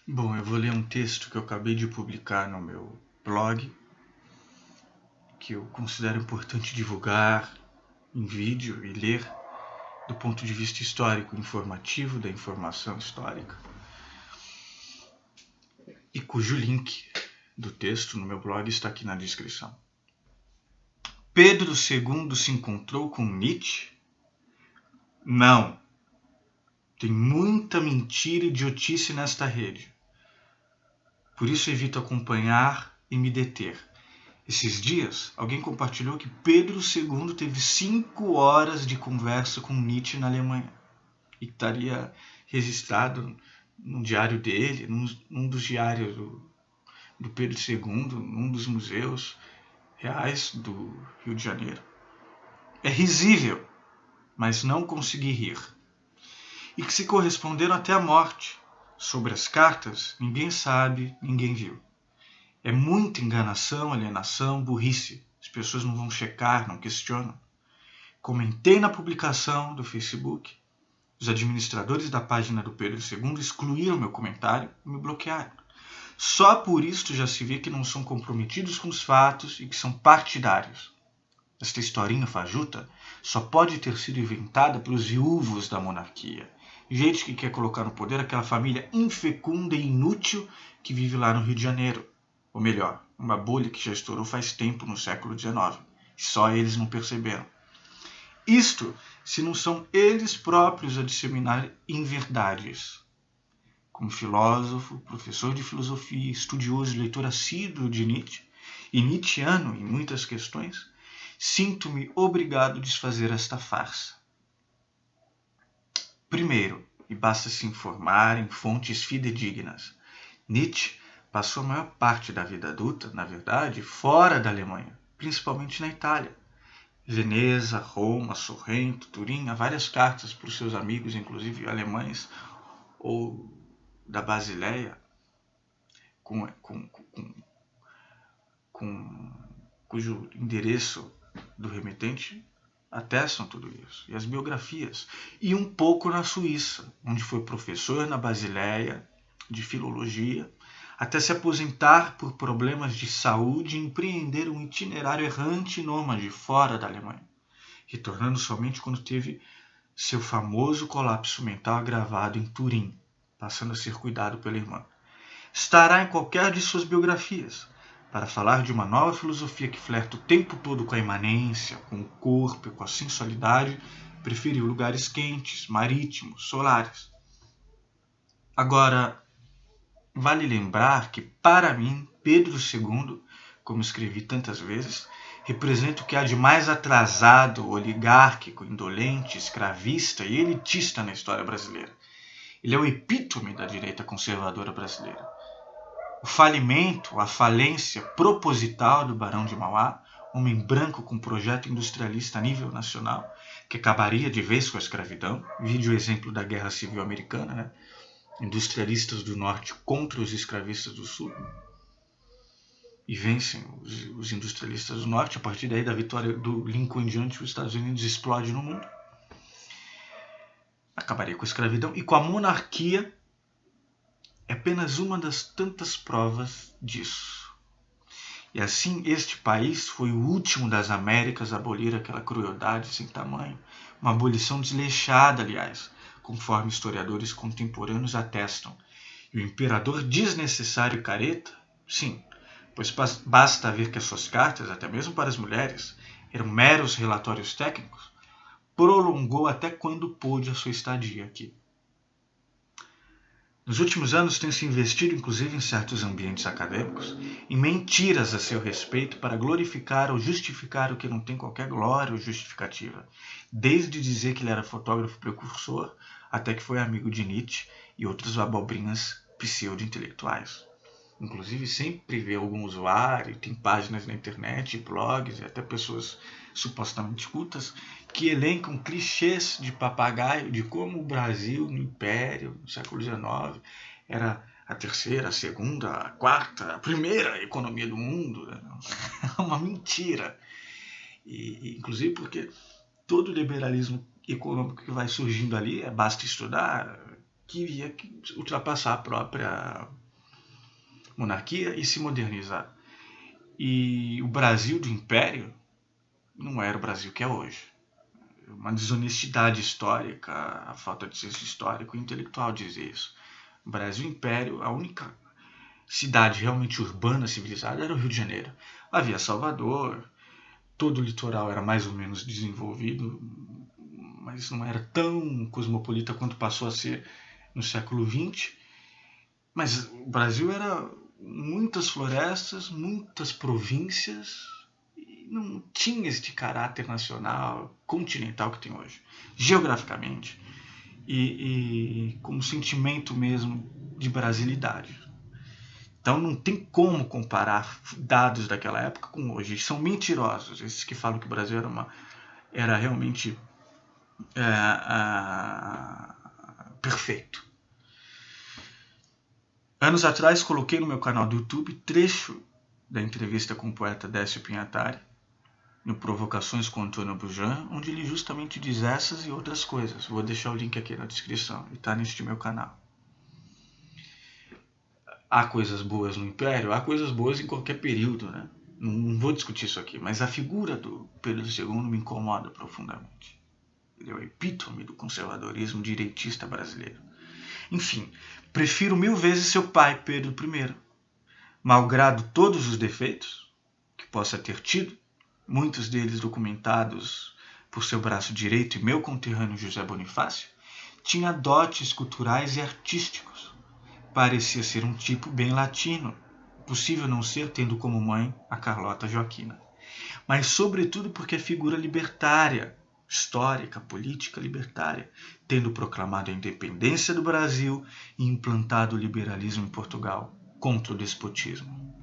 Bom, eu vou ler um texto que eu acabei de publicar no meu blog, que eu considero importante divulgar em vídeo e ler do ponto de vista histórico, informativo da informação histórica, e cujo link do texto no meu blog está aqui na descrição. Pedro II se encontrou com Nietzsche? Não. Tem muita mentira e idiotice nesta rede. Por isso evito acompanhar e me deter. Esses dias, alguém compartilhou que Pedro II teve 5 horas de conversa com Nietzsche na Alemanha. E estaria registrado no diário dele, num dos diários do Pedro II, num dos museus reais do Rio de Janeiro. É risível, mas não consegui rir. E que se corresponderam até a morte. Sobre as cartas, ninguém sabe, ninguém viu. É muita enganação, alienação, burrice. As pessoas não vão checar, não questionam. Comentei na publicação do Facebook. Os administradores da página do Pedro II excluíram meu comentário e me bloquearam. Só por isso já se vê que não são comprometidos com os fatos e que são partidários. Esta historinha fajuta só pode ter sido inventada pelos viúvos da monarquia. Gente que quer colocar no poder aquela família infecunda e inútil que vive lá no Rio de Janeiro. Ou melhor, uma bolha que já estourou faz tempo no século XIX. E só eles não perceberam. Isto se não são eles próprios a disseminar inverdades. Como filósofo, professor de filosofia, estudioso e leitor assíduo de Nietzsche, e nietzschiano em muitas questões, sinto-me obrigado a desfazer esta farsa. Primeiro, e basta se informar em fontes fidedignas, Nietzsche passou a maior parte da vida adulta, na verdade, fora da Alemanha, principalmente na Itália. Veneza, Roma, Sorrento, Turim, há várias cartas para os seus amigos, inclusive alemães, ou da Basileia, cujo endereço do remetente atestam tudo isso. E as biografias. E um pouco na Suíça, onde foi professor na Basileia de filologia, até se aposentar por problemas de saúde e empreender um itinerário errante nômade fora da Alemanha, retornando somente quando teve seu famoso colapso mental agravado em Turim, passando a ser cuidado pela irmã. Estará em qualquer de suas biografias, para falar de uma nova filosofia que flerta o tempo todo com a imanência, com o corpo e com a sensualidade, preferiu lugares quentes, marítimos, solares. Agora, vale lembrar que, para mim, Pedro II, como escrevi tantas vezes, representa o que há de mais atrasado, oligárquico, indolente, escravista e elitista na história brasileira. Ele é o epítome da direita conservadora brasileira. O falimento, a falência proposital do Barão de Mauá, homem branco com projeto industrialista a nível nacional, que acabaria de vez com a escravidão, vide o exemplo da Guerra Civil Americana, né? Industrialistas do norte contra os escravistas do sul, e vencem os industrialistas do norte. A partir daí, da vitória do Lincoln em diante, os Estados Unidos explodem no mundo. Acabaria com a escravidão e com a monarquia. É apenas uma das tantas provas disso. E assim, este país foi o último das Américas a abolir aquela crueldade sem tamanho. Uma abolição desleixada, aliás, conforme historiadores contemporâneos atestam. E o imperador desnecessário e careta? Sim, pois basta ver que as suas cartas, até mesmo para as mulheres, eram meros relatórios técnicos, prolongou até quando pôde a sua estadia aqui. Nos últimos anos tem se investido, inclusive em certos ambientes acadêmicos, em mentiras a seu respeito para glorificar ou justificar o que não tem qualquer glória ou justificativa. Desde dizer que ele era fotógrafo precursor, até que foi amigo de Nietzsche e outras abobrinhas pseudo-intelectuais. Inclusive sempre vê algum usuário, tem páginas na internet, blogs e até pessoas supostamente cultas que elencam clichês de papagaio de como o Brasil no Império, no século XIX, era a terceira, a segunda, a quarta, a primeira economia do mundo. É uma mentira. Inclusive porque todo o liberalismo econômico que vai surgindo ali, basta estudar, queria ultrapassar a própria monarquia e se modernizar. E o Brasil do Império não era o Brasil que é hoje. Uma desonestidade histórica, a falta de senso histórico e intelectual dizer isso. O Brasil Império, a única cidade realmente urbana, civilizada, era o Rio de Janeiro. Havia Salvador, todo o litoral era mais ou menos desenvolvido, mas não era tão cosmopolita quanto passou a ser no século XX. Mas o Brasil era muitas florestas, muitas províncias, e não tinha este caráter nacional, continental que tem hoje, geograficamente, e como sentimento mesmo de brasilidade. Então não tem como comparar dados daquela época com hoje. São mentirosos esses que falam que o Brasil era realmente perfeito. Anos atrás coloquei no meu canal do YouTube trecho da entrevista com o poeta Décio Pinhatari, no Provocações com Antônio Bujan, onde ele justamente diz essas e outras coisas. Vou deixar o link aqui na descrição, e está neste meu canal. Há coisas boas no Império, há coisas boas em qualquer período, né? Não vou discutir isso aqui, mas a figura do Pedro II me incomoda profundamente. Ele é o epítome do conservadorismo direitista brasileiro. Enfim, prefiro 1000 vezes seu pai, Pedro I. Malgrado todos os defeitos que possa ter tido, muitos deles documentados por seu braço direito e meu conterrâneo José Bonifácio, tinha dotes culturais e artísticos. Parecia ser um tipo bem latino, possível não ser tendo como mãe a Carlota Joaquina, mas sobretudo porque é figura libertária, histórica, política libertária, tendo proclamado a independência do Brasil e implantado o liberalismo em Portugal contra o despotismo.